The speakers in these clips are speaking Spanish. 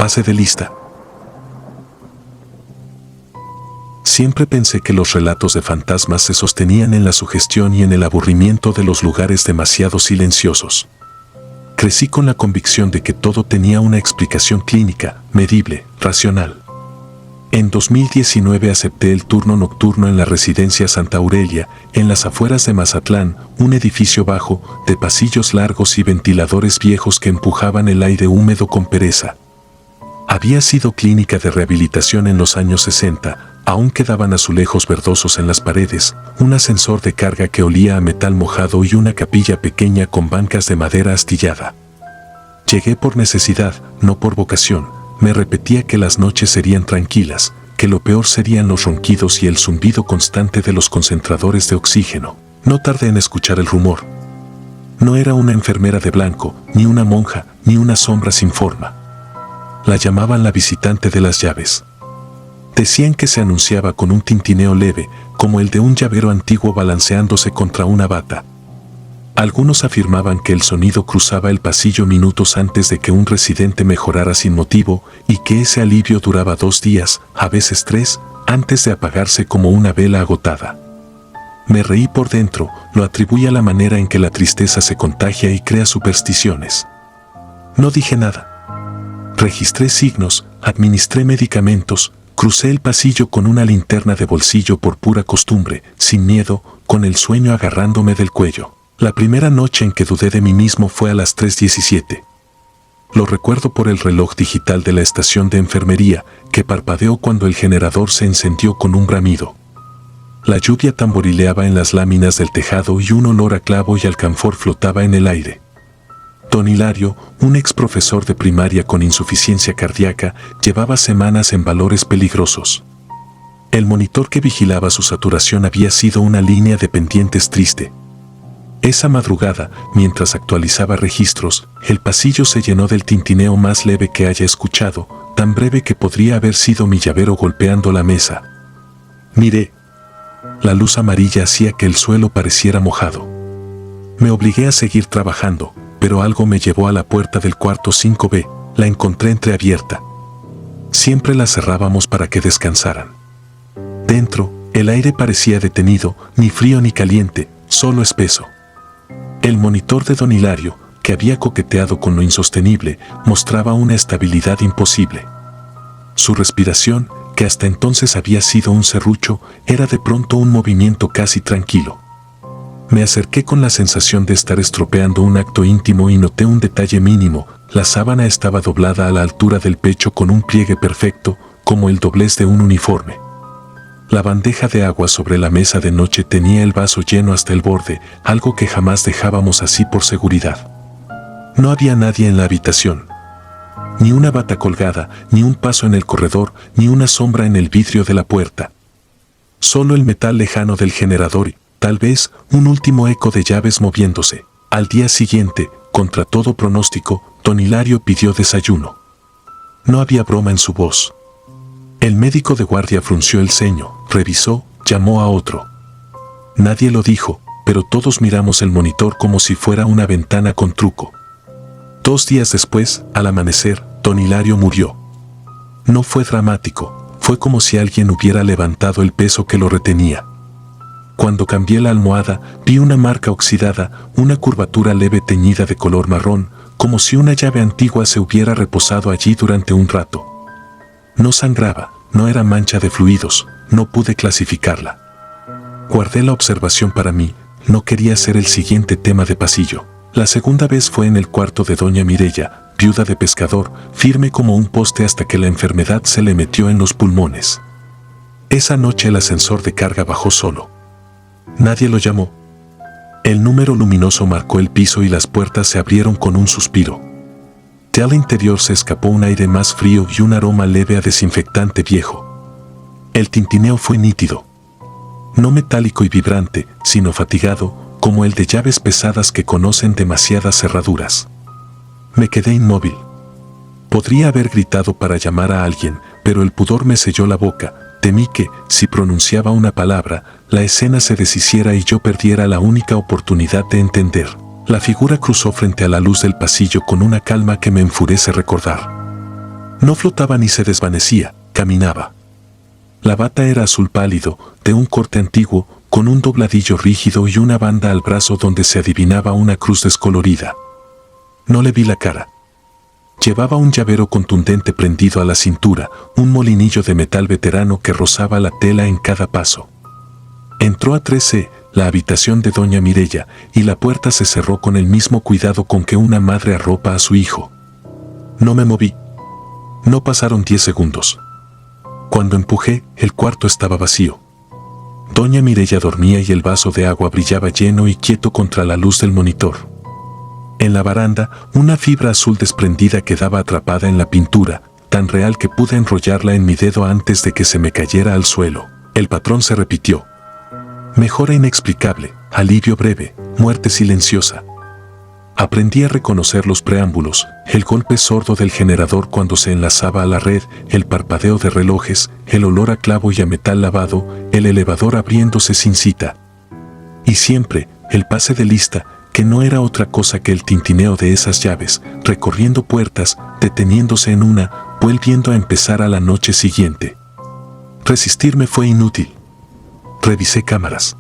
pase de lista. Siempre pensé que los relatos de fantasmas se sostenían en la sugestión y en el aburrimiento de los lugares demasiado silenciosos. Crecí con la convicción de que todo tenía una explicación clínica, medible, racional. En 2019 acepté el turno nocturno en la residencia Santa Aurelia, en las afueras de Mazatlán, un edificio bajo, de pasillos largos y ventiladores viejos que empujaban el aire húmedo con pereza. Había sido clínica de rehabilitación en los años 60, aún quedaban azulejos verdosos en las paredes, un ascensor de carga que olía a metal mojado y una capilla pequeña con bancas de madera astillada. Llegué por necesidad, no por vocación. Me repetía que las noches serían tranquilas, que lo peor serían los ronquidos y el zumbido constante de los concentradores de oxígeno. No tardé en escuchar el rumor. No era una enfermera de blanco, ni una monja, ni una sombra sin forma. La llamaban la visitante de las llaves. Decían que se anunciaba con un tintineo leve, como el de un llavero antiguo balanceándose contra una bata. Algunos afirmaban que el sonido cruzaba el pasillo minutos antes de que un residente mejorara sin motivo y que ese alivio duraba 2 días, a veces 3, antes de apagarse como una vela agotada. Me reí por dentro, lo atribuí a la manera en que la tristeza se contagia y crea supersticiones. No dije nada. Registré signos, administré medicamentos, crucé el pasillo con una linterna de bolsillo por pura costumbre, sin miedo, con el sueño agarrándome del cuello. La primera noche en que dudé de mí mismo fue a las 3:17. Lo recuerdo por el reloj digital de la estación de enfermería, que parpadeó cuando el generador se encendió con un bramido. La lluvia tamborileaba en las láminas del tejado y un olor a clavo y alcanfor flotaba en el aire. Don Hilario, un ex profesor de primaria con insuficiencia cardíaca, llevaba semanas en valores peligrosos. El monitor que vigilaba su saturación había sido una línea de pendientes triste. Esa madrugada, mientras actualizaba registros, el pasillo se llenó del tintineo más leve que haya escuchado, tan breve que podría haber sido mi llavero golpeando la mesa. Miré. La luz amarilla hacía que el suelo pareciera mojado. Me obligué a seguir trabajando, pero algo me llevó a la puerta del cuarto 5B, la encontré entreabierta. Siempre la cerrábamos para que descansaran. Dentro, el aire parecía detenido, ni frío ni caliente, solo espeso. El monitor de Don Hilario, que había coqueteado con lo insostenible, mostraba una estabilidad imposible. Su respiración, que hasta entonces había sido un serrucho, era de pronto un movimiento casi tranquilo. Me acerqué con la sensación de estar estropeando un acto íntimo y noté un detalle mínimo: la sábana estaba doblada a la altura del pecho con un pliegue perfecto, como el doblez de un uniforme. La bandeja de agua sobre la mesa de noche tenía el vaso lleno hasta el borde, algo que jamás dejábamos así por seguridad. No había nadie en la habitación. Ni una bata colgada, ni un paso en el corredor, ni una sombra en el vidrio de la puerta. Solo el metal lejano del generador y, tal vez, un último eco de llaves moviéndose. Al día siguiente, contra todo pronóstico, Don Hilario pidió desayuno. No había broma en su voz. El médico de guardia frunció el ceño, revisó, llamó a otro. Nadie lo dijo, pero todos miramos el monitor como si fuera una ventana con truco. 2 días después, al amanecer, Don Hilario murió. No fue dramático, fue como si alguien hubiera levantado el peso que lo retenía. Cuando cambié la almohada, vi una marca oxidada, una curvatura leve teñida de color marrón, como si una llave antigua se hubiera reposado allí durante un rato. No sangraba, no era mancha de fluidos, no pude clasificarla. Guardé la observación para mí, no quería ser el siguiente tema de pasillo. La segunda vez fue en el cuarto de doña Mireya, viuda de pescador, firme como un poste hasta que la enfermedad se le metió en los pulmones. Esa noche el ascensor de carga bajó solo. Nadie lo llamó. El número luminoso marcó el piso y las puertas se abrieron con un suspiro. Del interior se escapó un aire más frío y un aroma leve a desinfectante viejo. El tintineo fue nítido. No metálico y vibrante, sino fatigado, como el de llaves pesadas que conocen demasiadas cerraduras. Me quedé inmóvil. Podría haber gritado para llamar a alguien, pero el pudor me selló la boca. Temí que, si pronunciaba una palabra, la escena se deshiciera y yo perdiera la única oportunidad de entender. La figura cruzó frente a la luz del pasillo con una calma que me enfurece recordar. No flotaba ni se desvanecía, caminaba. La bata era azul pálido, de un corte antiguo, con un dobladillo rígido y una banda al brazo donde se adivinaba una cruz descolorida. No le vi la cara. Llevaba un llavero contundente prendido a la cintura, un molinillo de metal veterano que rozaba la tela en cada paso. Entró a 13, la habitación de doña Mireya, y la puerta se cerró con el mismo cuidado con que una madre arropa a su hijo. No me moví. No pasaron 10 segundos. Cuando empujé, el cuarto estaba vacío. Doña Mireya dormía y el vaso de agua brillaba lleno y quieto contra la luz del monitor. En la baranda, una fibra azul desprendida quedaba atrapada en la pintura, tan real que pude enrollarla en mi dedo antes de que se me cayera al suelo. El patrón se repitió. Mejora inexplicable, alivio breve, muerte silenciosa. Aprendí a reconocer los preámbulos, el golpe sordo del generador cuando se enlazaba a la red, el parpadeo de relojes, el olor a clavo y a metal lavado, el elevador abriéndose sin cita. Y siempre, el pase de lista, que no era otra cosa que el tintineo de esas llaves, recorriendo puertas, deteniéndose en una, volviendo a empezar a la noche siguiente. Resistirme fue inútil. Revisé cámaras.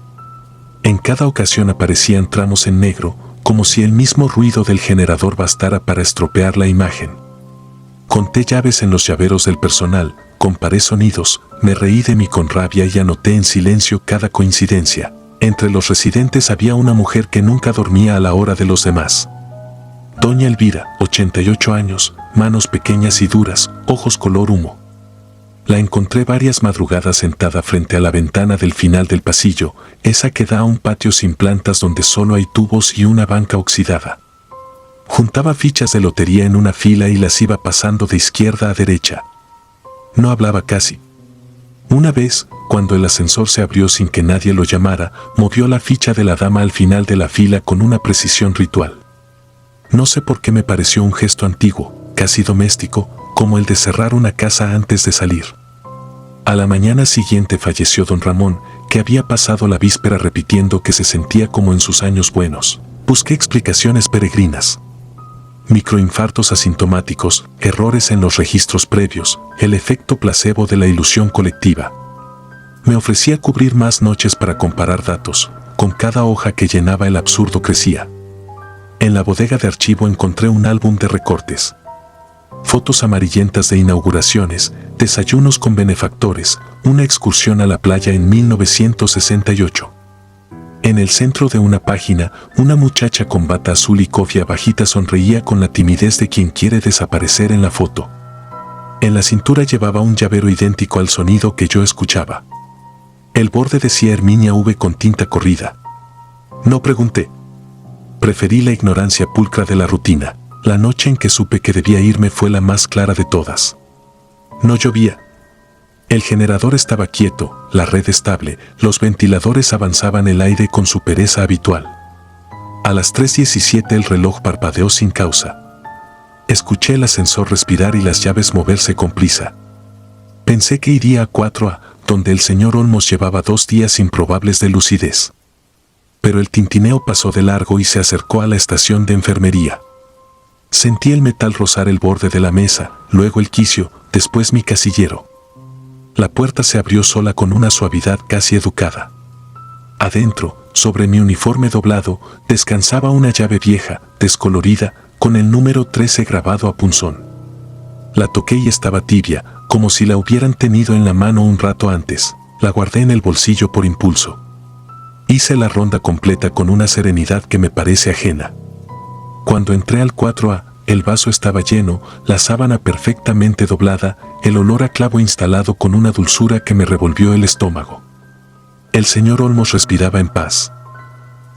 En cada ocasión aparecían tramos en negro, como si el mismo ruido del generador bastara para estropear la imagen. Conté llaves en los llaveros del personal, comparé sonidos, me reí de mí con rabia y anoté en silencio cada coincidencia. Entre los residentes había una mujer que nunca dormía a la hora de los demás. Doña Elvira, 88 años, manos pequeñas y duras, ojos color humo. La encontré varias madrugadas sentada frente a la ventana del final del pasillo, esa que da a un patio sin plantas donde solo hay tubos y una banca oxidada. Juntaba fichas de lotería en una fila y las iba pasando de izquierda a derecha. No hablaba casi. Una vez, cuando el ascensor se abrió sin que nadie lo llamara, movió la ficha de la dama al final de la fila con una precisión ritual. No sé por qué me pareció un gesto antiguo, casi doméstico, como el de cerrar una casa antes de salir. A la mañana siguiente falleció don Ramón, que había pasado la víspera repitiendo que se sentía como en sus años buenos. Busqué explicaciones peregrinas. Microinfartos asintomáticos, errores en los registros previos, el efecto placebo de la ilusión colectiva. Me ofrecía cubrir más noches para comparar datos. Con cada hoja que llenaba el absurdo crecía. En la bodega de archivo encontré un álbum de recortes. Fotos amarillentas de inauguraciones, desayunos con benefactores, una excursión a la playa en 1968. En el centro de una página, una muchacha con bata azul y cofia bajita sonreía con la timidez de quien quiere desaparecer en la foto. En la cintura llevaba un llavero idéntico al sonido que yo escuchaba. El borde decía Herminia V con tinta corrida. No pregunté. Preferí la ignorancia pulcra de la rutina. La noche en que supe que debía irme fue la más clara de todas. No llovía. El generador estaba quieto, la red estable, los ventiladores avanzaban el aire con su pereza habitual. A las 3:17 el reloj parpadeó sin causa. Escuché el ascensor respirar y las llaves moverse con prisa. Pensé que iría a 4A, donde el señor Olmos llevaba 2 días improbables de lucidez. Pero el tintineo pasó de largo y se acercó a la estación de enfermería. Sentí el metal rozar el borde de la mesa, luego el quicio, después mi casillero. La puerta se abrió sola con una suavidad casi educada. Adentro, sobre mi uniforme doblado, descansaba una llave vieja, descolorida, con el número 13 grabado a punzón. La toqué y estaba tibia, como si la hubieran tenido en la mano un rato antes. La guardé en el bolsillo por impulso. Hice la ronda completa con una serenidad que me parece ajena. Cuando entré al 4A, el vaso estaba lleno, la sábana perfectamente doblada, el olor a clavo instalado con una dulzura que me revolvió el estómago. El señor Olmos respiraba en paz.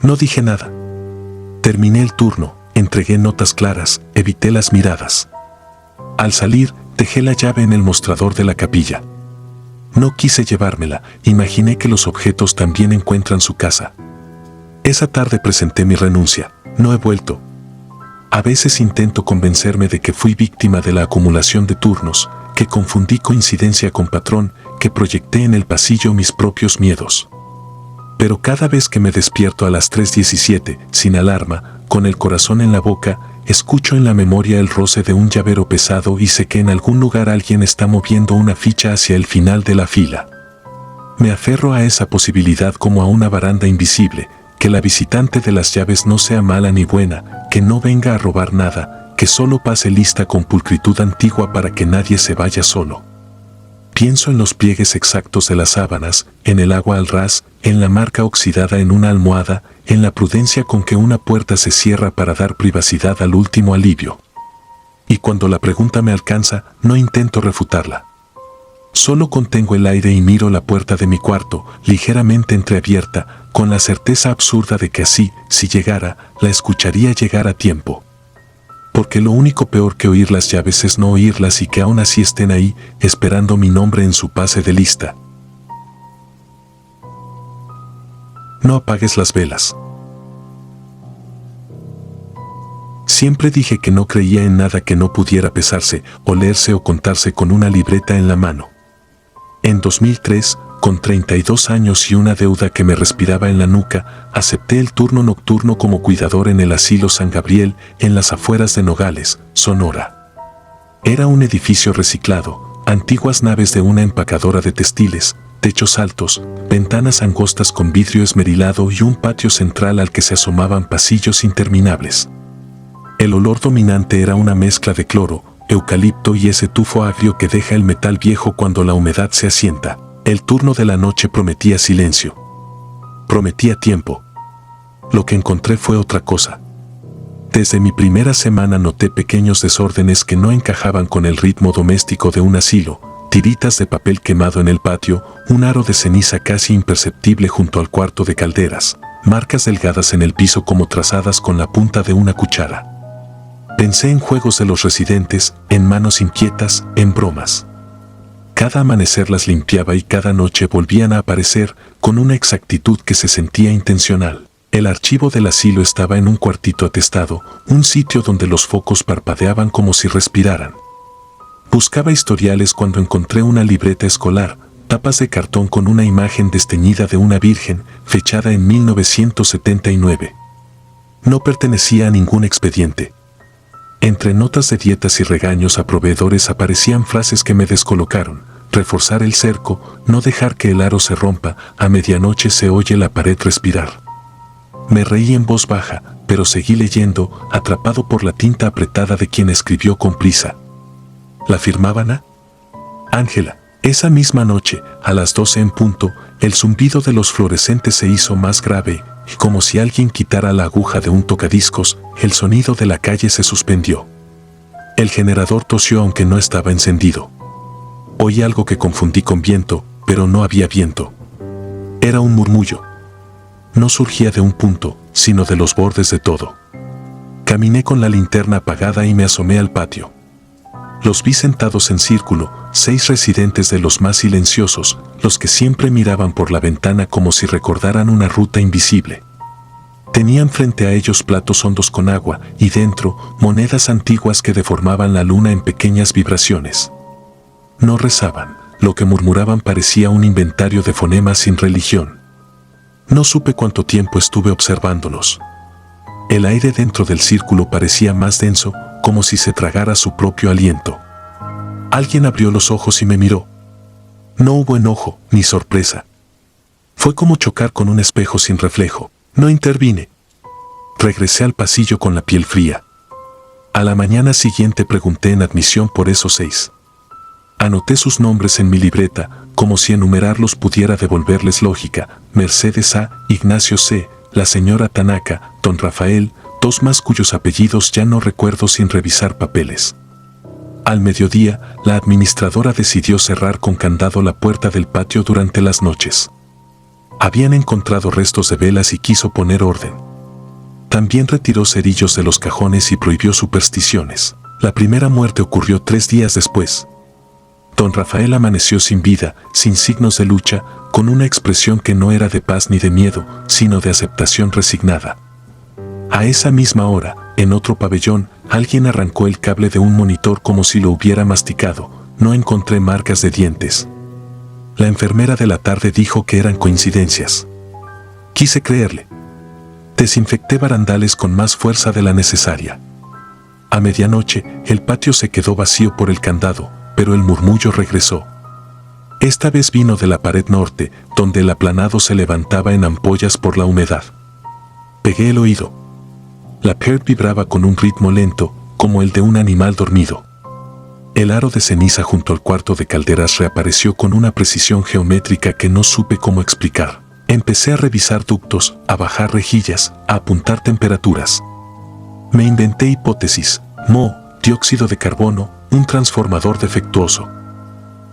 No dije nada. Terminé el turno, entregué notas claras, evité las miradas. Al salir, dejé la llave en el mostrador de la capilla. No quise llevármela, imaginé que los objetos también encuentran su casa. Esa tarde presenté mi renuncia, no he vuelto. A veces intento convencerme de que fui víctima de la acumulación de turnos, que confundí coincidencia con patrón, que proyecté en el pasillo mis propios miedos. Pero cada vez que me despierto a las 3:17, sin alarma, con el corazón en la boca, escucho en la memoria el roce de un llavero pesado y sé que en algún lugar alguien está moviendo una ficha hacia el final de la fila. Me aferro a esa posibilidad como a una baranda invisible, que la visitante de las llaves no sea mala ni buena, que no venga a robar nada, que solo pase lista con pulcritud antigua para que nadie se vaya solo. Pienso en los pliegues exactos de las sábanas, en el agua al ras, en la marca oxidada en una almohada, en la prudencia con que una puerta se cierra para dar privacidad al último alivio. Y cuando la pregunta me alcanza, no intento refutarla. Solo contengo el aire y miro la puerta de mi cuarto, ligeramente entreabierta, con la certeza absurda de que así, si llegara, la escucharía llegar a tiempo. Porque lo único peor que oír las llaves es no oírlas y que aún así estén ahí, esperando mi nombre en su pase de lista. No apagues las velas. Siempre dije que no creía en nada que no pudiera pesarse, olerse o contarse con una libreta en la mano. En 2003, con 32 años y una deuda que me respiraba en la nuca, acepté el turno nocturno como cuidador en el asilo San Gabriel, en las afueras de Nogales, Sonora. Era un edificio reciclado, antiguas naves de una empacadora de textiles, techos altos, ventanas angostas con vidrio esmerilado y un patio central al que se asomaban pasillos interminables. El olor dominante era una mezcla de cloro, eucalipto y ese tufo agrio que deja el metal viejo cuando la humedad se asienta. El turno de la noche prometía silencio. Prometía tiempo. Lo que encontré fue otra cosa. Desde mi primera semana noté pequeños desórdenes que no encajaban con el ritmo doméstico de un asilo, tiritas de papel quemado en el patio, un aro de ceniza casi imperceptible junto al cuarto de calderas, marcas delgadas en el piso como trazadas con la punta de una cuchara. Pensé en juegos de los residentes, en manos inquietas, en bromas. Cada amanecer las limpiaba y cada noche volvían a aparecer con una exactitud que se sentía intencional. El archivo del asilo estaba en un cuartito atestado, un sitio donde los focos parpadeaban como si respiraran. Buscaba historiales cuando encontré una libreta escolar, tapas de cartón con una imagen desteñida de una virgen, fechada en 1979. No pertenecía a ningún expediente. Entre notas de dietas y regaños a proveedores aparecían frases que me descolocaron. Reforzar el cerco, no dejar que el aro se rompa, a medianoche se oye la pared respirar. Me reí en voz baja, pero seguí leyendo, atrapado por la tinta apretada de quien escribió con prisa. ¿La firmaban a? Ángela. Esa misma noche, a las 12 en punto, el zumbido de los fluorescentes se hizo más grave, y como si alguien quitara la aguja de un tocadiscos, el sonido de la calle se suspendió. El generador tosió aunque no estaba encendido. Oí algo que confundí con viento, pero no había viento. Era un murmullo. No surgía de un punto, sino de los bordes de todo. Caminé con la linterna apagada y me asomé al patio. Los vi sentados en círculo, 6 residentes de los más silenciosos, los que siempre miraban por la ventana como si recordaran una ruta invisible. Tenían frente a ellos platos hondos con agua y dentro, monedas antiguas que deformaban la luna en pequeñas vibraciones. No rezaban, lo que murmuraban parecía un inventario de fonemas sin religión. No supe cuánto tiempo estuve observándolos. El aire dentro del círculo parecía más denso, como si se tragara su propio aliento. Alguien abrió los ojos y me miró. No hubo enojo, ni sorpresa. Fue como chocar con un espejo sin reflejo. No intervine. Regresé al pasillo con la piel fría. A la mañana siguiente pregunté en admisión por esos 6. Anoté sus nombres en mi libreta, como si enumerarlos pudiera devolverles lógica: Mercedes A., Ignacio C., la señora Tanaka, don Rafael, 2 más cuyos apellidos ya no recuerdo sin revisar papeles. Al mediodía, la administradora decidió cerrar con candado la puerta del patio durante las noches. Habían encontrado restos de velas y quiso poner orden. También retiró cerillos de los cajones y prohibió supersticiones. La primera muerte ocurrió 3 días después. Don Rafael amaneció sin vida, sin signos de lucha, con una expresión que no era de paz ni de miedo, sino de aceptación resignada. A esa misma hora, en otro pabellón, alguien arrancó el cable de un monitor como si lo hubiera masticado. No encontré marcas de dientes. La enfermera de la tarde dijo que eran coincidencias. Quise creerle. Desinfecté barandales con más fuerza de la necesaria. A medianoche, el patio se quedó vacío por el candado, pero el murmullo regresó. Esta vez vino de la pared norte, donde el aplanado se levantaba en ampollas por la humedad. Pegué el oído. La pared vibraba con un ritmo lento, como el de un animal dormido. El aro de ceniza junto al cuarto de calderas reapareció con una precisión geométrica que no supe cómo explicar. Empecé a revisar ductos, a bajar rejillas, a apuntar temperaturas. Me inventé hipótesis: moho, dióxido de carbono, un transformador defectuoso.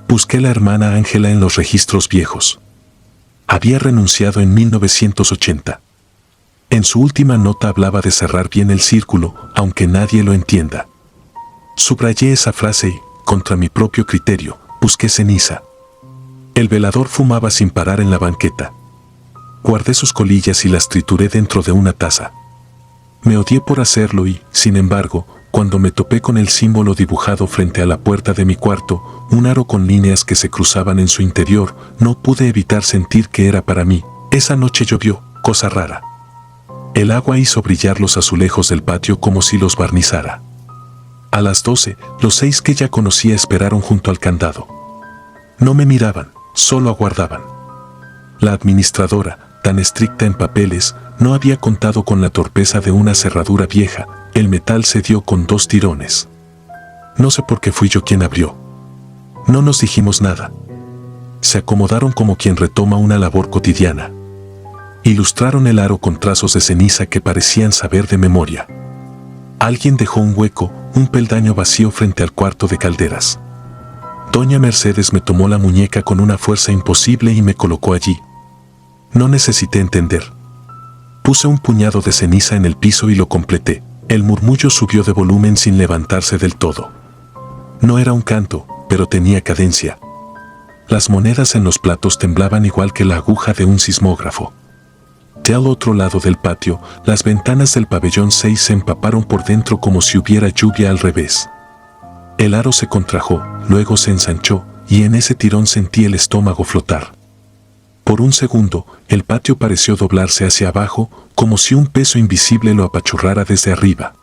Busqué a la hermana Ángela en los registros viejos. Había renunciado en 1980. En su última nota hablaba de cerrar bien el círculo, aunque nadie lo entienda. Subrayé esa frase y, contra mi propio criterio, busqué ceniza. El velador fumaba sin parar en la banqueta. Guardé sus colillas y las trituré dentro de una taza. Me odié por hacerlo y, sin embargo, cuando me topé con el símbolo dibujado frente a la puerta de mi cuarto, un aro con líneas que se cruzaban en su interior, no pude evitar sentir que era para mí. Esa noche llovió, cosa rara. El agua hizo brillar los azulejos del patio como si los barnizara. A las 12, los 6 que ya conocía esperaron junto al candado. No me miraban, solo aguardaban. La administradora, tan estricta en papeles, no había contado con la torpeza de una cerradura vieja. El metal se dio con 2 tirones. No sé por qué fui yo quien abrió. No nos dijimos nada. Se acomodaron como quien retoma una labor cotidiana. Ilustraron el aro con trazos de ceniza que parecían saber de memoria. Alguien dejó un hueco, un peldaño vacío frente al cuarto de calderas. Doña Mercedes me tomó la muñeca con una fuerza imposible y me colocó allí. No necesité entender. Puse un puñado de ceniza en el piso y lo completé. El murmullo subió de volumen sin levantarse del todo. No era un canto, pero tenía cadencia. Las monedas en los platos temblaban igual que la aguja de un sismógrafo. De al otro lado del patio, las ventanas del pabellón 6 se empaparon por dentro como si hubiera lluvia al revés. El aro se contrajo, luego se ensanchó, y en ese tirón sentí el estómago flotar. Por un segundo, el patio pareció doblarse hacia abajo, como si un peso invisible lo apachurrara desde arriba.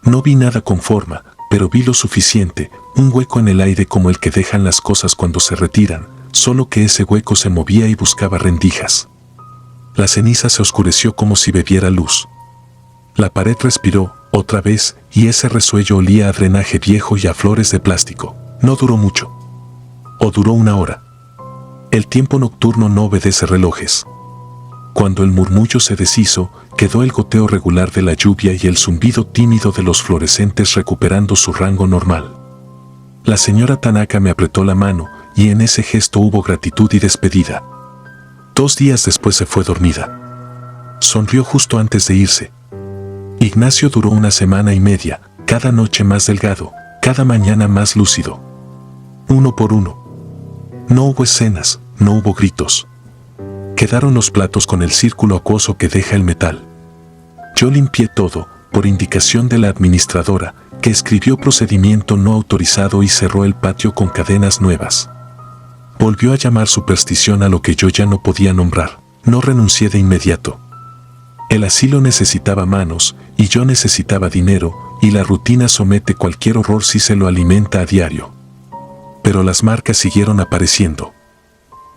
No vi nada con forma, pero vi lo suficiente, un hueco en el aire como el que dejan las cosas cuando se retiran, solo que ese hueco se movía y buscaba rendijas. La ceniza se oscureció como si bebiera luz. La pared respiró, otra vez, y ese resuello olía a drenaje viejo y a flores de plástico. No duró mucho. O duró una hora. El tiempo nocturno no obedece relojes. Cuando el murmullo se deshizo, quedó el goteo regular de la lluvia y el zumbido tímido de los fluorescentes recuperando su rango normal. La señora Tanaka me apretó la mano, y en ese gesto hubo gratitud y despedida. 2 días después se fue dormida. Sonrió justo antes de irse. Ignacio duró 1 semana y media, cada noche más delgado, cada mañana más lúcido. 1 por 1. No hubo escenas, no hubo gritos. Quedaron los platos con el círculo acuoso que deja el metal. Yo limpié todo, por indicación de la administradora, que escribió procedimiento no autorizado y cerró el patio con cadenas nuevas. Volvió a llamar superstición a lo que yo ya no podía nombrar. No renuncié de inmediato. El asilo necesitaba manos, y yo necesitaba dinero, y la rutina somete cualquier horror si se lo alimenta a diario. Pero las marcas siguieron apareciendo.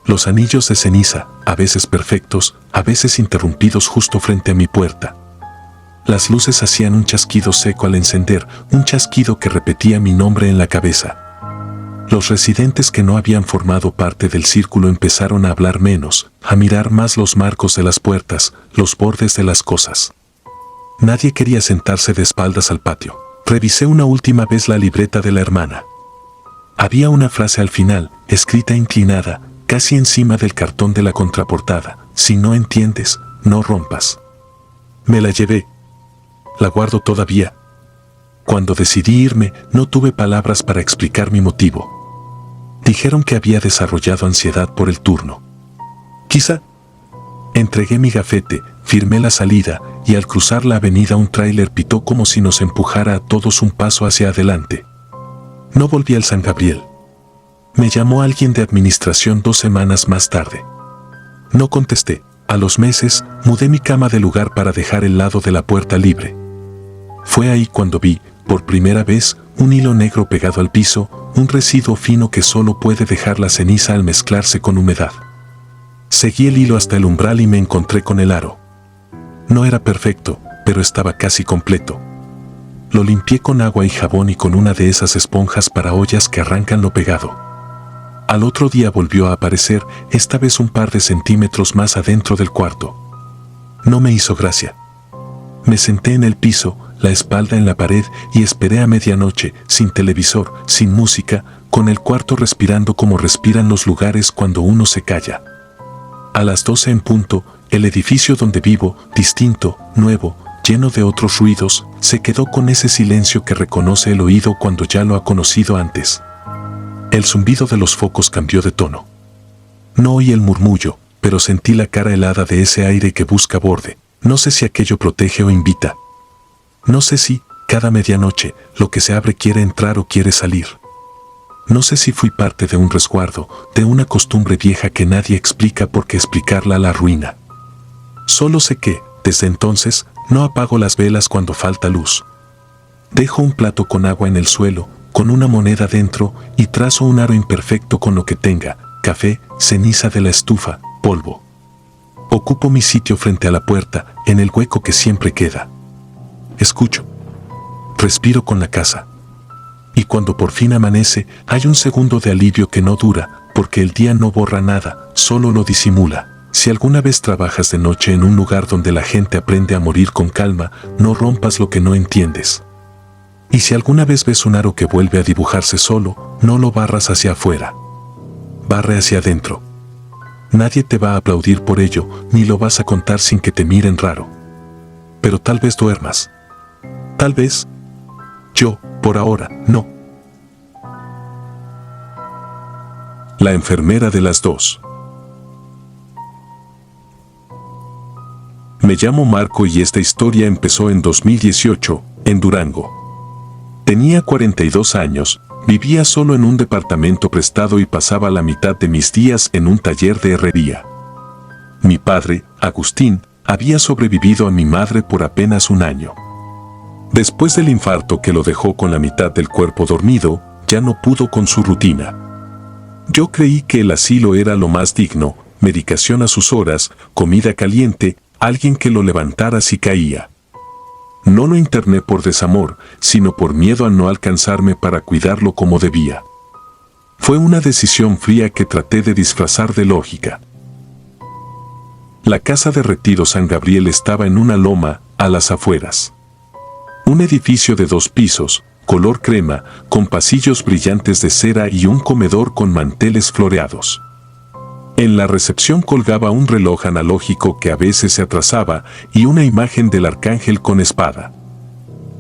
Los anillos de ceniza, a veces perfectos, a veces interrumpidos justo frente a mi puerta. Las luces hacían un chasquido seco al encender, un chasquido que repetía mi nombre en la cabeza. Los residentes que no habían formado parte del círculo empezaron a hablar menos, a mirar más los marcos de las puertas, los bordes de las cosas. Nadie quería sentarse de espaldas al patio. Revisé una última vez la libreta de la hermana. Había una frase al final, escrita inclinada, casi encima del cartón de la contraportada: si no entiendes, no rompas. Me la llevé. La guardo todavía. Cuando decidí irme, no tuve palabras para explicar mi motivo. Dijeron que había desarrollado ansiedad por el turno. Quizá. Entregué mi gafete, firmé la salida, y al cruzar la avenida un tráiler pitó como si nos empujara a todos un paso hacia adelante. No volví al San Gabriel. Me llamó alguien de administración 2 semanas más tarde. No contesté. A los meses, mudé mi cama de lugar para dejar el lado de la puerta libre. Fue ahí cuando vi, por primera vez, un hilo negro pegado al piso, un residuo fino que solo puede dejar la ceniza al mezclarse con humedad. Seguí el hilo hasta el umbral y me encontré con el aro. No era perfecto, pero estaba casi completo. Lo limpié con agua y jabón y con una de esas esponjas para ollas que arrancan lo pegado. Al otro día volvió a aparecer, esta vez un par de centímetros más adentro del cuarto. No me hizo gracia. Me senté en el piso, la espalda en la pared y esperé a medianoche, sin televisor, sin música, con el cuarto respirando como respiran los lugares cuando uno se calla. A las 12 en punto, el edificio donde vivo, distinto, nuevo, lleno de otros ruidos, se quedó con ese silencio que reconoce el oído cuando ya lo ha conocido antes. El zumbido de los focos cambió de tono. No oí el murmullo, pero sentí la cara helada de ese aire que busca borde. No sé si aquello protege o invita. No sé si, cada medianoche, lo que se abre quiere entrar o quiere salir. No sé si fui parte de un resguardo, de una costumbre vieja que nadie explica porque explicarla la arruina. Solo sé que, desde entonces, no apago las velas cuando falta luz. Dejo un plato con agua en el suelo, con una moneda dentro, y trazo un aro imperfecto con lo que tenga: café, ceniza de la estufa, polvo. Ocupo mi sitio frente a la puerta, en el hueco que siempre queda. Escucho. Respiro con la casa. Y cuando por fin amanece, hay un segundo de alivio que no dura, porque el día no borra nada, solo lo disimula. Si alguna vez trabajas de noche en un lugar donde la gente aprende a morir con calma, no rompas lo que no entiendes. Y si alguna vez ves un aro que vuelve a dibujarse solo, no lo barras hacia afuera. Barre hacia adentro. Nadie te va a aplaudir por ello, ni lo vas a contar sin que te miren raro. Pero tal vez duermas. Tal vez. Yo, por ahora, no. La enfermera de las 2. Me llamo Marco y esta historia empezó en 2018, en Durango. Tenía 42 años, vivía solo en un departamento prestado y pasaba la mitad de mis días en un taller de herrería. Mi padre, Agustín, había sobrevivido a mi madre por apenas un año. Después del infarto que lo dejó con la mitad del cuerpo dormido, ya no pudo con su rutina. Yo creí que el asilo era lo más digno: medicación a sus horas, comida caliente, alguien que lo levantara si caía. No lo interné por desamor, sino por miedo a no alcanzarme para cuidarlo como debía. Fue una decisión fría que traté de disfrazar de lógica. La casa de retiro San Gabriel estaba en una loma, a las afueras. Un edificio de 2 pisos, color crema, con pasillos brillantes de cera y un comedor con manteles floreados. En la recepción colgaba un reloj analógico que a veces se atrasaba y una imagen del arcángel con espada.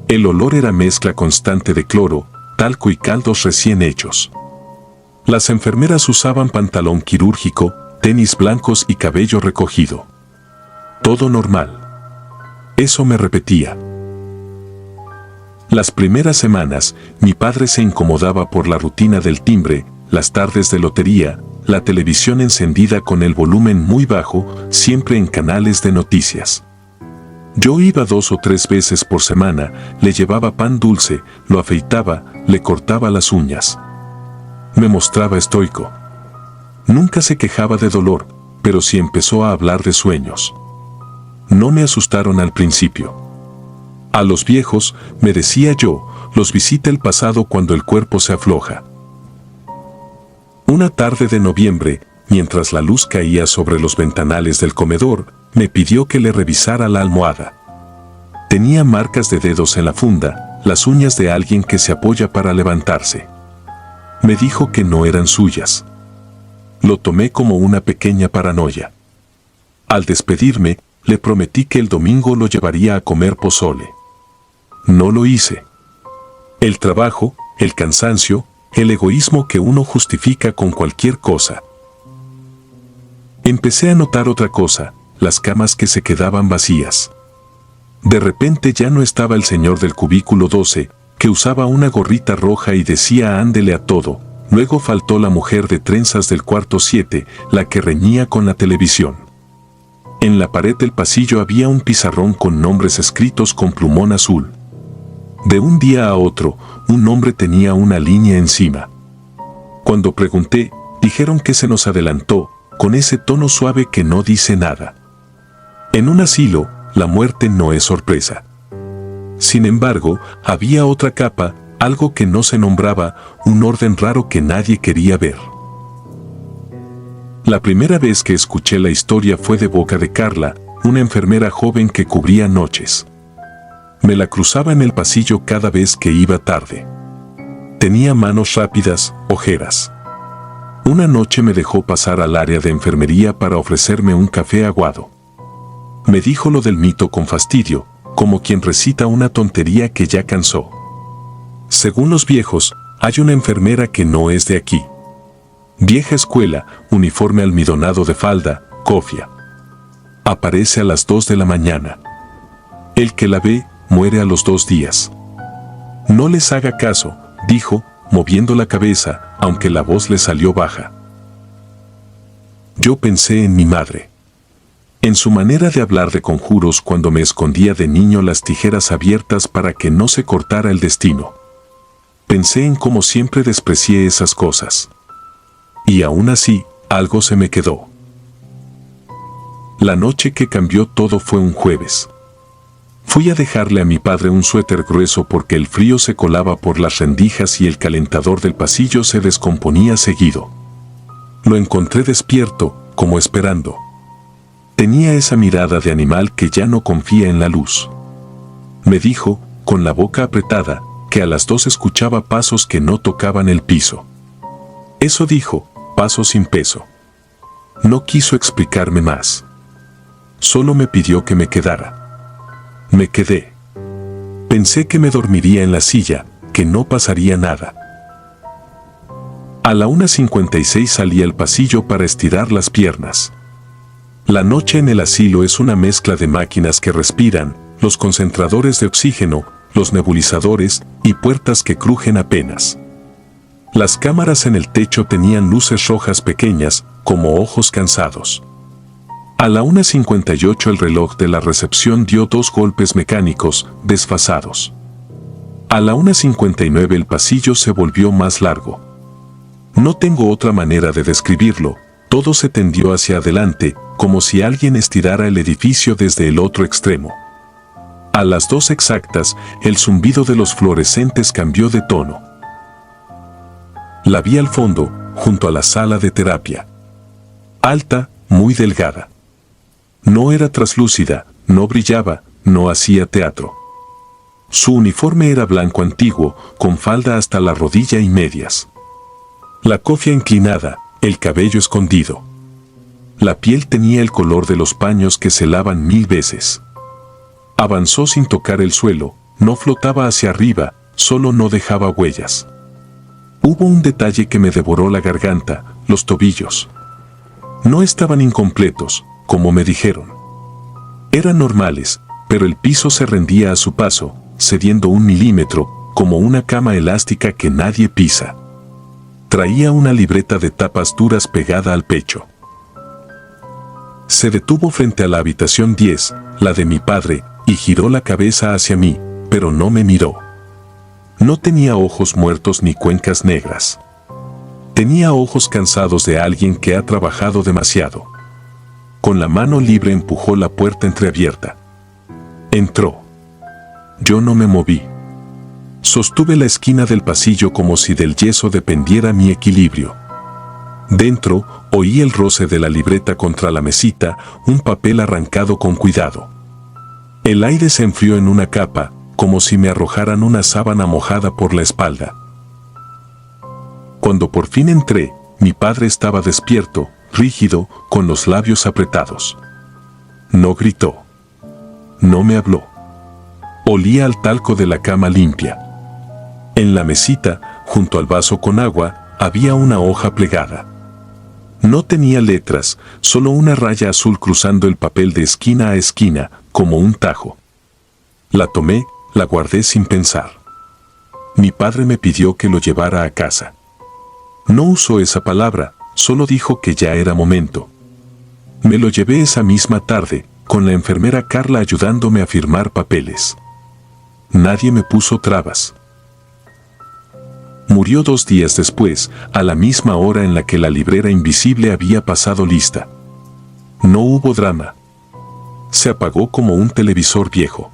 El olor era mezcla constante de cloro, talco y caldos recién hechos. Las enfermeras usaban pantalón quirúrgico, tenis blancos y cabello recogido. Todo normal. Eso me repetía. Las primeras semanas, mi padre se incomodaba por la rutina del timbre, las tardes de lotería, la televisión encendida con el volumen muy bajo, siempre en canales de noticias. Yo iba 2 o 3 veces por semana, le llevaba pan dulce, lo afeitaba, le cortaba las uñas. Me mostraba estoico. Nunca se quejaba de dolor, pero sí empezó a hablar de sueños. No me asustaron al principio. A los viejos, me decía yo, los visita el pasado cuando el cuerpo se afloja. Una tarde de noviembre, mientras la luz caía sobre los ventanales del comedor, me pidió que le revisara la almohada. Tenía marcas de dedos en la funda, las uñas de alguien que se apoya para levantarse. Me dijo que no eran suyas. Lo tomé como una pequeña paranoia. Al despedirme, le prometí que el domingo lo llevaría a comer pozole. No lo hice. El trabajo, el cansancio, el egoísmo que uno justifica con cualquier cosa. Empecé a notar otra cosa, las camas que se quedaban vacías. De repente ya no estaba el señor del cubículo 12, que usaba una gorrita roja y decía ándele a todo. Luego faltó la mujer de trenzas del cuarto 7, la que reñía con la televisión. En la pared del pasillo había un pizarrón con nombres escritos con plumón azul. De un día a otro, un hombre tenía una línea encima. Cuando pregunté, dijeron que se nos adelantó, con ese tono suave que no dice nada. En un asilo, la muerte no es sorpresa. Sin embargo, había otra capa, algo que no se nombraba, un orden raro que nadie quería ver. La primera vez que escuché la historia fue de boca de Carla, una enfermera joven que cubría noches. Me la cruzaba en el pasillo cada vez que iba tarde. Tenía manos rápidas, ojeras. Una noche me dejó pasar al área de enfermería para ofrecerme un café aguado. Me dijo lo del mito con fastidio, como quien recita una tontería que ya cansó. Según los viejos, hay una enfermera que no es de aquí. Vieja escuela, uniforme almidonado de falda, cofia. Aparece a las 2 de la mañana. El que la ve, muere a los 2 días. No les haga caso, dijo, moviendo la cabeza, aunque la voz le salió baja. Yo pensé en mi madre. En su manera de hablar de conjuros cuando me escondía de niño las tijeras abiertas para que no se cortara el destino. Pensé en cómo siempre desprecié esas cosas. Y aún así, algo se me quedó. La noche que cambió todo fue un jueves. Fui a dejarle a mi padre un suéter grueso porque el frío se colaba por las rendijas y el calentador del pasillo se descomponía seguido. Lo encontré despierto, como esperando. Tenía esa mirada de animal que ya no confía en la luz. Me dijo, con la boca apretada, que a las 2 escuchaba pasos que no tocaban el piso. Eso dijo, pasos sin peso. No quiso explicarme más. Solo me pidió que me quedara. Me quedé. Pensé que me dormiría en la silla, que no pasaría nada. A la 1:56 salí al pasillo para estirar las piernas. La noche en el asilo es una mezcla de máquinas que respiran, los concentradores de oxígeno, los nebulizadores y puertas que crujen apenas. Las cámaras en el techo tenían luces rojas pequeñas, como ojos cansados. A la 1:58 el reloj de la recepción dio 2 golpes mecánicos, desfasados. A la 1:59 el pasillo se volvió más largo. No tengo otra manera de describirlo, todo se tendió hacia adelante, como si alguien estirara el edificio desde el otro extremo. A las 2 exactas, el zumbido de los fluorescentes cambió de tono. La vi al fondo, junto a la sala de terapia. Alta, muy delgada. No era traslúcida, no brillaba, no hacía teatro. Su uniforme era blanco antiguo, con falda hasta la rodilla y medias. La cofia inclinada, el cabello escondido. La piel tenía el color de los paños que se lavan 1000 veces. Avanzó sin tocar el suelo, no flotaba hacia arriba, solo no dejaba huellas. Hubo un detalle que me devoró la garganta, los tobillos. No estaban incompletos, como me dijeron. Eran normales, pero el piso se rendía a su paso, cediendo 1 milímetro, como una cama elástica que nadie pisa. Traía una libreta de tapas duras pegada al pecho. Se detuvo frente a la habitación 10, la de mi padre, y giró la cabeza hacia mí, pero no me miró. No tenía ojos muertos ni cuencas negras. Tenía ojos cansados de alguien que ha trabajado demasiado. Con la mano libre empujó la puerta entreabierta. Entró. Yo no me moví. Sostuve la esquina del pasillo como si del yeso dependiera mi equilibrio. Dentro, oí el roce de la libreta contra la mesita, un papel arrancado con cuidado. El aire se enfrió en una capa, como si me arrojaran una sábana mojada por la espalda. Cuando por fin entré, mi padre estaba despierto, rígido, con los labios apretados. No gritó. No me habló. Olía al talco de la cama limpia. En la mesita, junto al vaso con agua, había una hoja plegada. No tenía letras, solo una raya azul cruzando el papel de esquina a esquina, como un tajo. La tomé, la guardé sin pensar. Mi padre me pidió que lo llevara a casa. No usó esa palabra, solo dijo que ya era momento. Me lo llevé esa misma tarde, con la enfermera Carla ayudándome a firmar papeles. Nadie me puso trabas. Murió 2 días después, a la misma hora en la que la librera invisible había pasado lista. No hubo drama. Se apagó como un televisor viejo.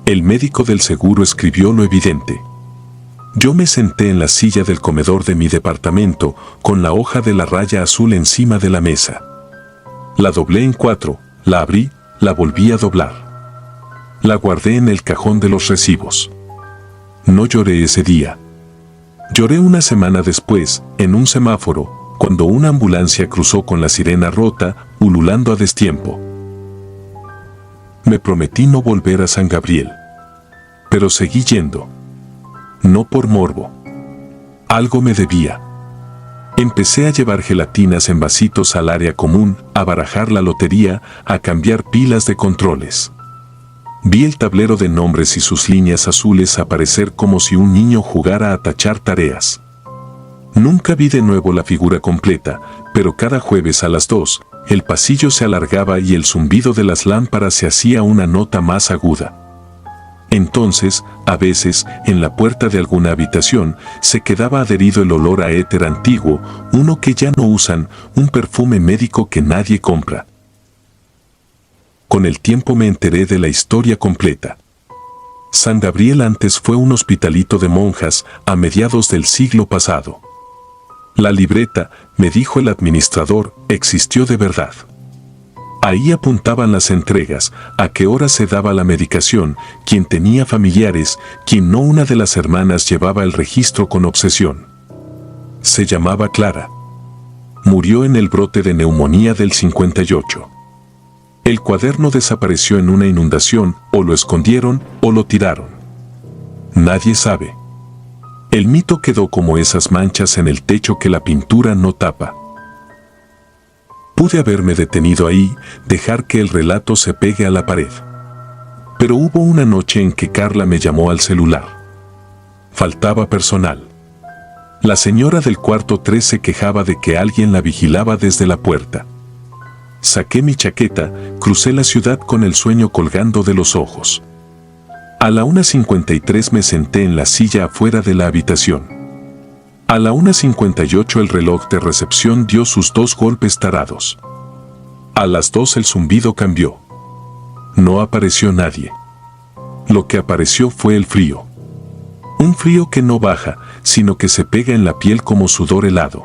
El médico del seguro escribió lo evidente. Yo me senté en la silla del comedor de mi departamento, con la hoja de la raya azul encima de la mesa. La doblé en 4, la abrí, la volví a doblar. La guardé en el cajón de los recibos. No lloré ese día. Lloré una semana después, en un semáforo, cuando una ambulancia cruzó con la sirena rota, ululando a destiempo. Me prometí no volver a San Gabriel. Pero seguí yendo. No por morbo. Algo me debía. Empecé a llevar gelatinas en vasitos al área común, a barajar la lotería, a cambiar pilas de controles. Vi el tablero de nombres y sus líneas azules aparecer como si un niño jugara a tachar tareas. Nunca vi de nuevo la figura completa, pero cada jueves a las 2, el pasillo se alargaba y el zumbido de las lámparas se hacía una nota más aguda. Entonces, a veces, en la puerta de alguna habitación, se quedaba adherido el olor a éter antiguo, uno que ya no usan, un perfume médico que nadie compra. Con el tiempo me enteré de la historia completa. San Gabriel antes fue un hospitalito de monjas a mediados del siglo pasado. La libreta, me dijo el administrador, existió de verdad. Ahí apuntaban las entregas, a qué hora se daba la medicación, quién tenía familiares, quién no. Una de las hermanas llevaba el registro con obsesión. Se llamaba Clara. Murió en el brote de neumonía del 58. El cuaderno desapareció en una inundación, o lo escondieron, o lo tiraron. Nadie sabe. El mito quedó como esas manchas en el techo que la pintura no tapa. Pude haberme detenido ahí, dejar que el relato se pegue a la pared. Pero hubo una noche en que Carla me llamó al celular. Faltaba personal. La señora del cuarto 3 se quejaba de que alguien la vigilaba desde la puerta. Saqué mi chaqueta, crucé la ciudad con el sueño colgando de los ojos. A la 1:53 me senté en la silla afuera de la habitación. A la 1:58 el reloj de recepción dio sus 2 golpes tarados. A las 2 el zumbido cambió. No apareció nadie. Lo que apareció fue el frío. Un frío que no baja, sino que se pega en la piel como sudor helado.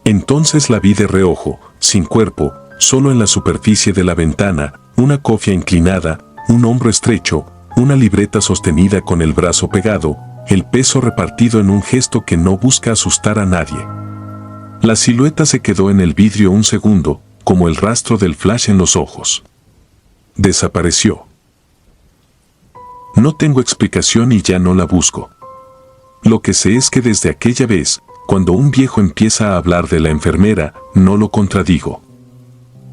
Entonces la vi de reojo, sin cuerpo, solo en la superficie de la ventana, una cofia inclinada, un hombro estrecho, una libreta sostenida con el brazo pegado, el peso repartido en un gesto que no busca asustar a nadie. La silueta se quedó en el vidrio un segundo, como el rastro del flash en los ojos. Desapareció. No tengo explicación y ya no la busco. Lo que sé es que desde aquella vez, cuando un viejo empieza a hablar de la enfermera, no lo contradigo.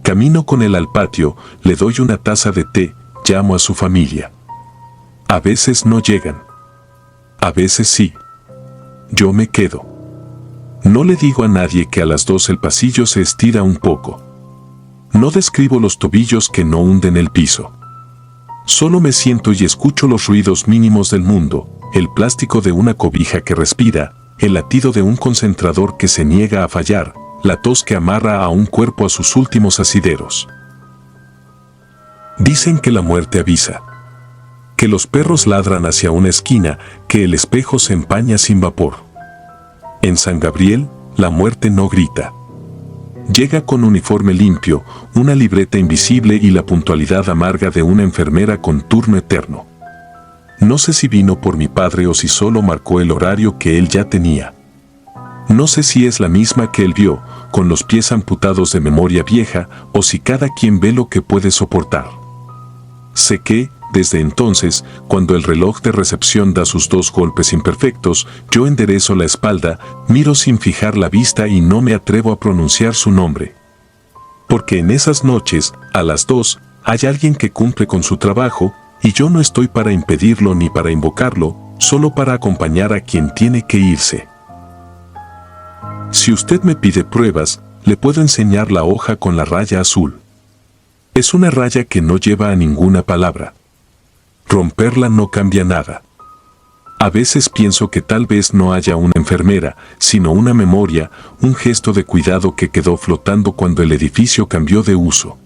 Camino con él al patio, le doy una taza de té, llamo a su familia. A veces no llegan. A veces sí. Yo me quedo. No le digo a nadie que a las 2 el pasillo se estira un poco. No describo los tobillos que no hunden el piso. Solo me siento y escucho los ruidos mínimos del mundo, el plástico de una cobija que respira, el latido de un concentrador que se niega a fallar, la tos que amarra a un cuerpo a sus últimos asideros. Dicen que la muerte avisa. Que los perros ladran hacia una esquina, que el espejo se empaña sin vapor. En San Gabriel, la muerte no grita. Llega con uniforme limpio, una libreta invisible y la puntualidad amarga de una enfermera con turno eterno. No sé si vino por mi padre o si solo marcó el horario que él ya tenía. No sé si es la misma que él vio, con los pies amputados de memoria vieja, o si cada quien ve lo que puede soportar. Sé que, desde entonces, cuando el reloj de recepción da sus 2 golpes imperfectos, yo enderezo la espalda, miro sin fijar la vista y no me atrevo a pronunciar su nombre. Porque en esas noches, a las 2, hay alguien que cumple con su trabajo, y yo no estoy para impedirlo ni para invocarlo, solo para acompañar a quien tiene que irse. Si usted me pide pruebas, le puedo enseñar la hoja con la raya azul. Es una raya que no lleva a ninguna palabra. Romperla no cambia nada. A veces pienso que tal vez no haya una enfermera, sino una memoria, un gesto de cuidado que quedó flotando cuando el edificio cambió de uso.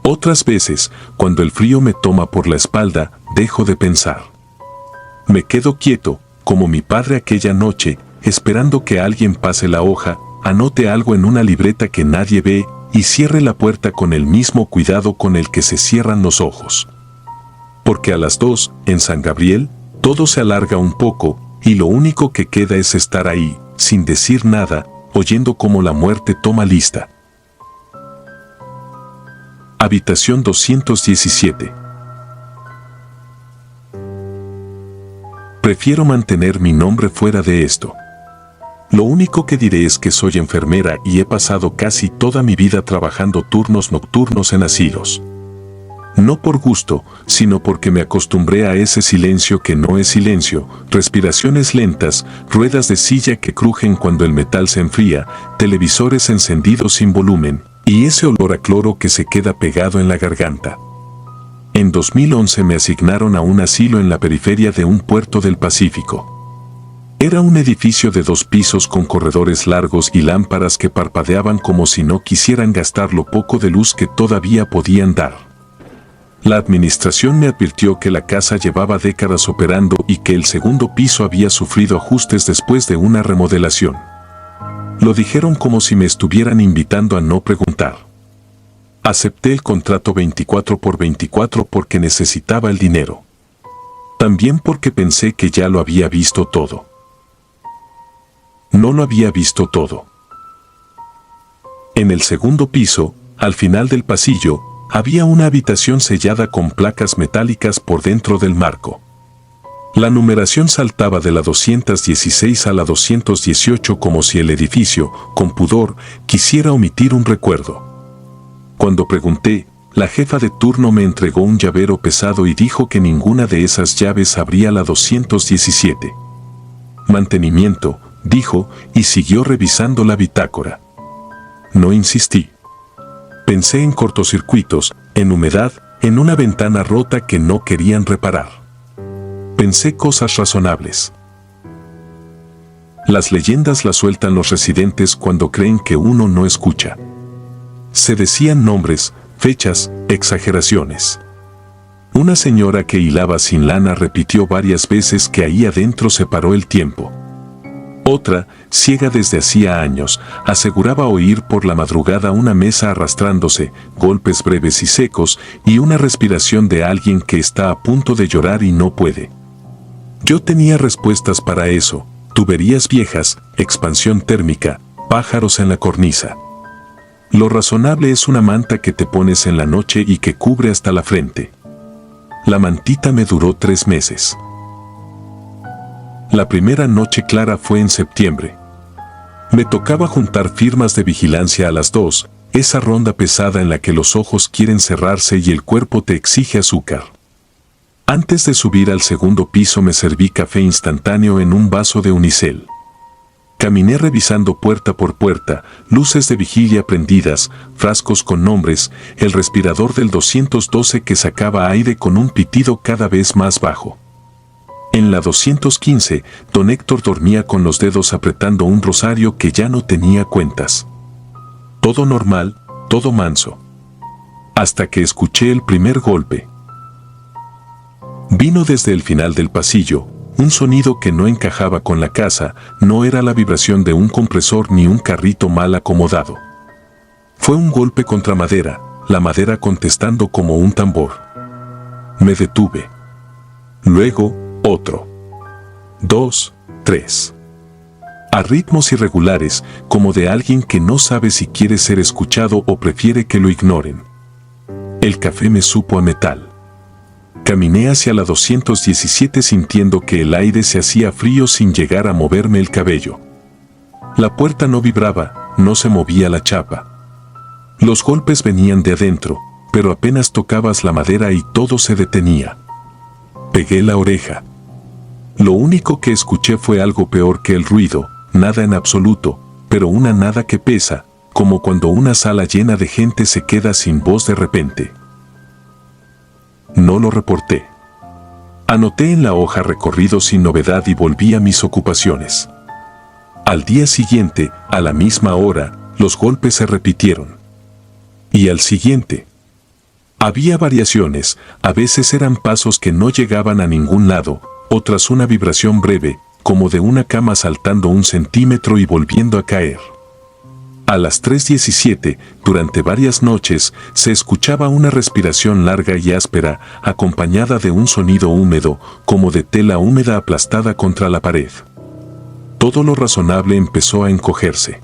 Otras veces, cuando el frío me toma por la espalda, dejo de pensar. Me quedo quieto, como mi padre aquella noche, esperando que alguien pase la hoja, anote algo en una libreta que nadie ve y cierre la puerta con el mismo cuidado con el que se cierran los ojos. Porque a las 2, en San Gabriel, todo se alarga un poco y lo único que queda es estar ahí, sin decir nada, oyendo cómo la muerte toma lista. Habitación 217. Prefiero mantener mi nombre fuera de esto. Lo único que diré es que soy enfermera y he pasado casi toda mi vida trabajando turnos nocturnos en asilos. No por gusto, sino porque me acostumbré a ese silencio que no es silencio, respiraciones lentas, ruedas de silla que crujen cuando el metal se enfría, televisores encendidos sin volumen, y ese olor a cloro que se queda pegado en la garganta. En 2011 me asignaron a un asilo en la periferia de un puerto del Pacífico. Era un edificio de 2 pisos con corredores largos y lámparas que parpadeaban como si no quisieran gastar lo poco de luz que todavía podían dar. La administración me advirtió que la casa llevaba décadas operando y que el segundo piso había sufrido ajustes después de una remodelación. Lo dijeron como si me estuvieran invitando a no preguntar. Acepté el contrato 24x24 porque necesitaba el dinero. También porque pensé que ya lo había visto todo. No lo había visto todo. En el segundo piso, al final del pasillo, había una habitación sellada con placas metálicas por dentro del marco. La numeración saltaba de la 216 a la 218 como si el edificio, con pudor, quisiera omitir un recuerdo. Cuando pregunté, la jefa de turno me entregó un llavero pesado y dijo que ninguna de esas llaves abría la 217. Mantenimiento, dijo, y siguió revisando la bitácora. No insistí. Pensé en cortocircuitos, en humedad, en una ventana rota que no querían reparar. Pensé cosas razonables. Las leyendas las sueltan los residentes cuando creen que uno no escucha. Se decían nombres, fechas, exageraciones. Una señora que hilaba sin lana repitió varias veces que ahí adentro se paró el tiempo. Otra, ciega desde hacía años, aseguraba oír por la madrugada una mesa arrastrándose, golpes breves y secos, y una respiración de alguien que está a punto de llorar y no puede. Yo tenía respuestas para eso: tuberías viejas, expansión térmica, pájaros en la cornisa. Lo razonable es una manta que te pones en la noche y que cubre hasta la frente. La mantita me duró 3 meses. La primera noche clara fue en septiembre. Me tocaba juntar firmas de vigilancia a las 2, esa ronda pesada en la que los ojos quieren cerrarse y el cuerpo te exige azúcar. Antes de subir al segundo piso me serví café instantáneo en un vaso de unicel. Caminé revisando puerta por puerta, luces de vigilia prendidas, frascos con nombres, el respirador del 212 que sacaba aire con un pitido cada vez más bajo. En la 215, don Héctor dormía con los dedos apretando un rosario que ya no tenía cuentas. Todo normal, todo manso. Hasta que escuché el primer golpe. Vino desde el final del pasillo, un sonido que no encajaba con la casa, no era la vibración de un compresor ni un carrito mal acomodado. Fue un golpe contra madera, la madera contestando como un tambor. Me detuve. Luego, otro. 2, 3. A ritmos irregulares, como de alguien que no sabe si quiere ser escuchado o prefiere que lo ignoren. El café me supo a metal. Caminé hacia la 217 sintiendo que el aire se hacía frío sin llegar a moverme el cabello. La puerta no vibraba, no se movía la chapa. Los golpes venían de adentro, pero apenas tocabas la madera y todo se detenía. Pegué la oreja. Lo único que escuché fue algo peor que el ruido, nada en absoluto, pero una nada que pesa, como cuando una sala llena de gente se queda sin voz de repente. No lo reporté. Anoté en la hoja recorrido sin novedad y volví a mis ocupaciones. Al día siguiente, a la misma hora, los golpes se repitieron. Y al siguiente. Había variaciones, a veces eran pasos que no llegaban a ningún lado, otras una vibración breve, como de una cama saltando 1 centímetro y volviendo a caer. A las 3:17, durante varias noches, se escuchaba una respiración larga y áspera, acompañada de un sonido húmedo, como de tela húmeda aplastada contra la pared. Todo lo razonable empezó a encogerse.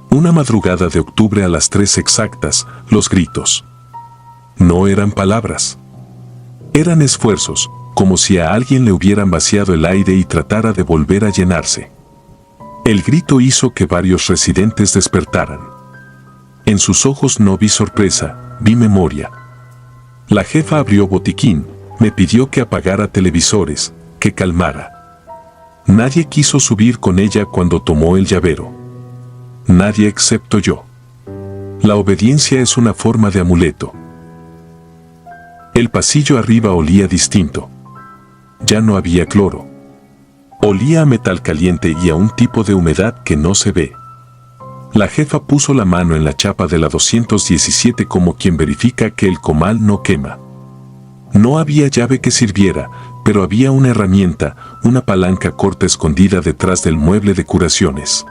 Una madrugada de octubre a las 3 exactas, los gritos. No eran palabras. Eran esfuerzos, como si a alguien le hubieran vaciado el aire y tratara de volver a llenarse. El grito hizo que varios residentes despertaran. En sus ojos no vi sorpresa, vi memoria. La jefa abrió botiquín, me pidió que apagara televisores, que calmara. Nadie quiso subir con ella cuando tomó el llavero. Nadie excepto yo. La obediencia es una forma de amuleto. El pasillo arriba olía distinto. Ya no había cloro. Olía a metal caliente y a un tipo de humedad que no se ve. La jefa puso la mano en la chapa de la 217 como quien verifica que el comal no quema. No había llave que sirviera, pero había una herramienta, una palanca corta escondida detrás del mueble de curaciones.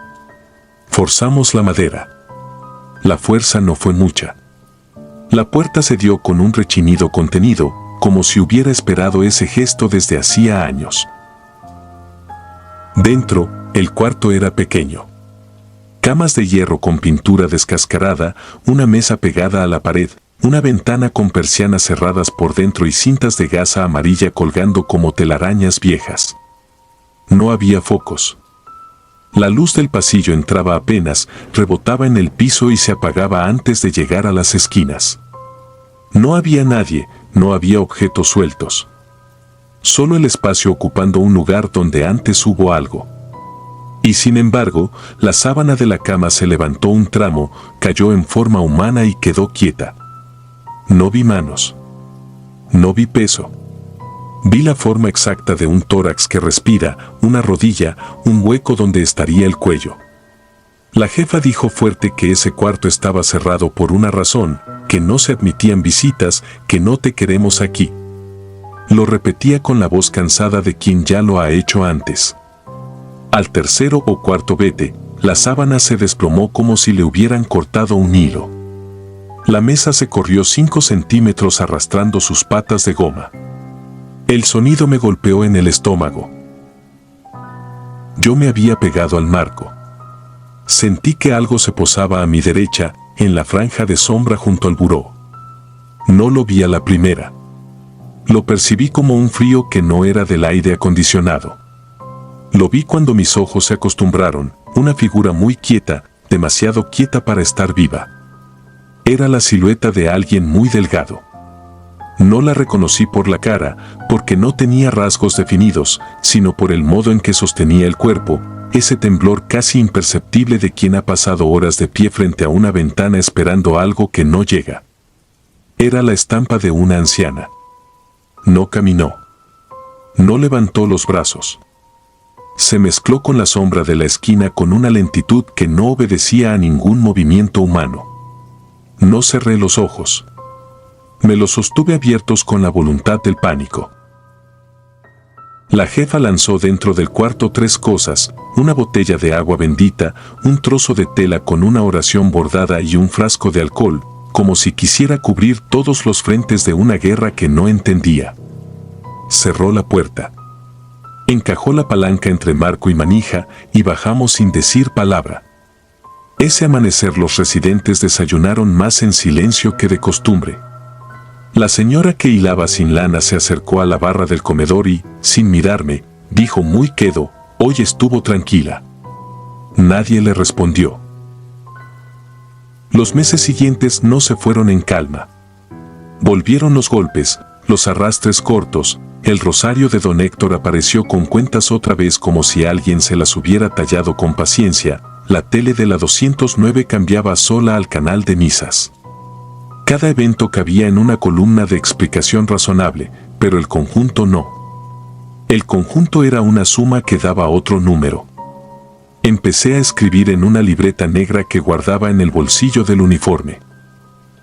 Forzamos la madera. La fuerza no fue mucha. La puerta se dio con un rechinido contenido, como si hubiera esperado ese gesto desde hacía años. Dentro, el cuarto era pequeño. Camas de hierro con pintura descascarada, una mesa pegada a la pared, una ventana con persianas cerradas por dentro y cintas de gasa amarilla colgando como telarañas viejas. No había focos. La luz del pasillo entraba apenas, rebotaba en el piso y se apagaba antes de llegar a las esquinas. No había nadie, no había objetos sueltos. Solo el espacio ocupando un lugar donde antes hubo algo. Y sin embargo, la sábana de la cama se levantó un tramo, cayó en forma humana y quedó quieta. No vi manos. No vi peso. Vi la forma exacta de un tórax que respira, una rodilla, un hueco donde estaría el cuello. La jefa dijo fuerte que ese cuarto estaba cerrado por una razón, que no se admitían visitas, que no te queremos aquí. Lo repetía con la voz cansada de quien ya lo ha hecho antes. Al tercero o cuarto vete, la sábana se desplomó como si le hubieran cortado un hilo. La mesa se corrió 5 centímetros arrastrando sus patas de goma. El sonido me golpeó en el estómago. Yo me había pegado al marco. Sentí que algo se posaba a mi derecha, en la franja de sombra junto al buró. No lo vi a la primera. Lo percibí como un frío que no era del aire acondicionado. Lo vi cuando mis ojos se acostumbraron, una figura muy quieta, demasiado quieta para estar viva. Era la silueta de alguien muy delgado. No la reconocí por la cara, porque no tenía rasgos definidos, sino por el modo en que sostenía el cuerpo, ese temblor casi imperceptible de quien ha pasado horas de pie frente a una ventana esperando algo que no llega. Era la estampa de una anciana. No caminó. No levantó los brazos. Se mezcló con la sombra de la esquina con una lentitud que no obedecía a ningún movimiento humano. No cerré los ojos. Me los sostuve abiertos con la voluntad del pánico. La jefa lanzó dentro del cuarto 3 cosas, una botella de agua bendita, un trozo de tela con una oración bordada y un frasco de alcohol, como si quisiera cubrir todos los frentes de una guerra que no entendía. Cerró la puerta. Encajó la palanca entre marco y manija y bajamos sin decir palabra. Ese amanecer los residentes desayunaron más en silencio que de costumbre. La señora que hilaba sin lana se acercó a la barra del comedor y, sin mirarme, dijo muy quedo, hoy estuvo tranquila. Nadie le respondió. Los meses siguientes no se fueron en calma. Volvieron los golpes, los arrastres cortos, el rosario de don Héctor apareció con cuentas otra vez como si alguien se las hubiera tallado con paciencia, la tele de la 209 cambiaba sola al canal de misas. Cada evento cabía en una columna de explicación razonable, pero el conjunto no. El conjunto era una suma que daba otro número. Empecé a escribir en una libreta negra que guardaba en el bolsillo del uniforme.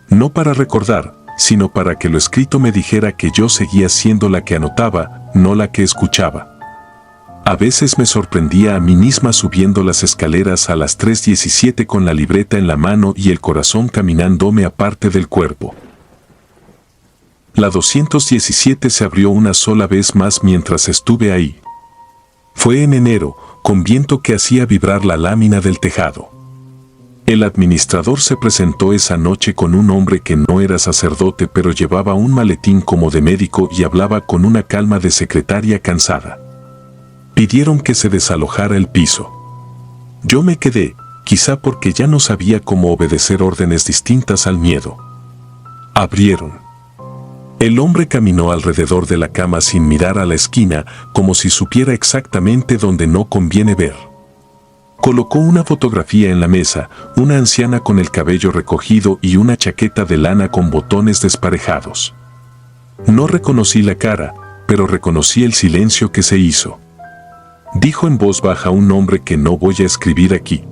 No para recordar, sino para que lo escrito me dijera que yo seguía siendo la que anotaba, no la que escuchaba. A veces me sorprendía a mí misma subiendo las escaleras a las 3:17 con la libreta en la mano y el corazón caminándome aparte del cuerpo. La 217 se abrió una sola vez más mientras estuve ahí. Fue en enero, con viento que hacía vibrar la lámina del tejado. El administrador se presentó esa noche con un hombre que no era sacerdote pero llevaba un maletín como de médico y hablaba con una calma de secretaria cansada. Pidieron que se desalojara el piso. Yo me quedé, quizá porque ya no sabía cómo obedecer órdenes distintas al miedo. Abrieron. El hombre caminó alrededor de la cama sin mirar a la esquina, como si supiera exactamente dónde no conviene ver. Colocó una fotografía en la mesa, una anciana con el cabello recogido y una chaqueta de lana con botones desparejados. No reconocí la cara, pero reconocí el silencio que se hizo. Dijo en voz baja un nombre que no voy a escribir aquí.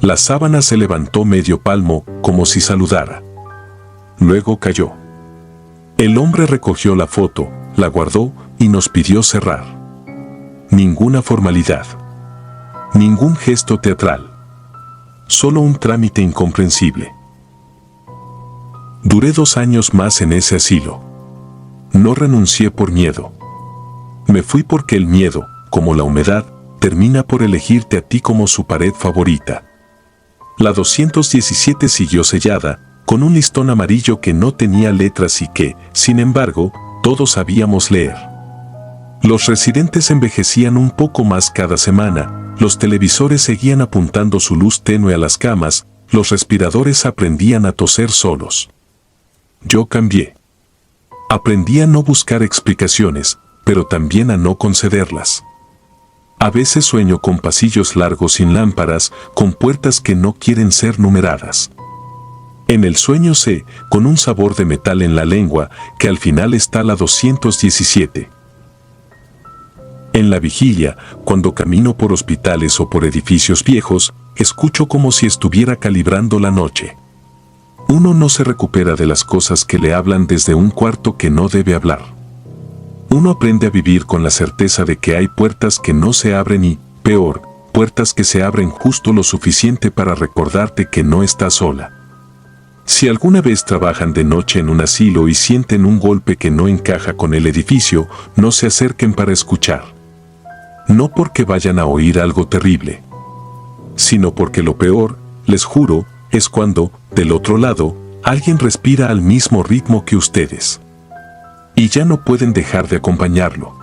La sábana se levantó medio palmo, como si saludara. Luego cayó. El hombre recogió la foto, la guardó y nos pidió cerrar. Ninguna formalidad. Ningún gesto teatral. Solo un trámite incomprensible. Duré 2 años más en ese asilo. No renuncié por miedo. Me fui porque el miedo, como la humedad, termina por elegirte a ti como su pared favorita. La 217 siguió sellada, con un listón amarillo que no tenía letras y que, sin embargo, todos sabíamos leer. Los residentes envejecían un poco más cada semana, los televisores seguían apuntando su luz tenue a las camas, los respiradores aprendían a toser solos. Yo cambié. Aprendí a no buscar explicaciones, pero también a no concederlas. A veces sueño con pasillos largos sin lámparas, con puertas que no quieren ser numeradas. En el sueño sé, con un sabor de metal en la lengua, que al final está la 217. En la vigilia, cuando camino por hospitales o por edificios viejos, escucho como si estuviera calibrando la noche. Uno no se recupera de las cosas que le hablan desde un cuarto que no debe hablar. Uno aprende a vivir con la certeza de que hay puertas que no se abren y, peor, puertas que se abren justo lo suficiente para recordarte que no estás sola. Si alguna vez trabajan de noche en un asilo y sienten un golpe que no encaja con el edificio, no se acerquen para escuchar. No porque vayan a oír algo terrible, sino porque lo peor, les juro, es cuando, del otro lado, alguien respira al mismo ritmo que ustedes. Y ya no pueden dejar de acompañarlo.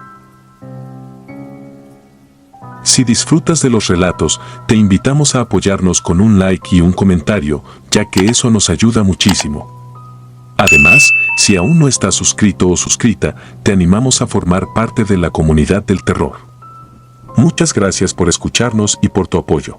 Si disfrutas de los relatos, te invitamos a apoyarnos con un like y un comentario, ya que eso nos ayuda muchísimo. Además, si aún no estás suscrito o suscrita, te animamos a formar parte de la comunidad del terror. Muchas gracias por escucharnos y por tu apoyo.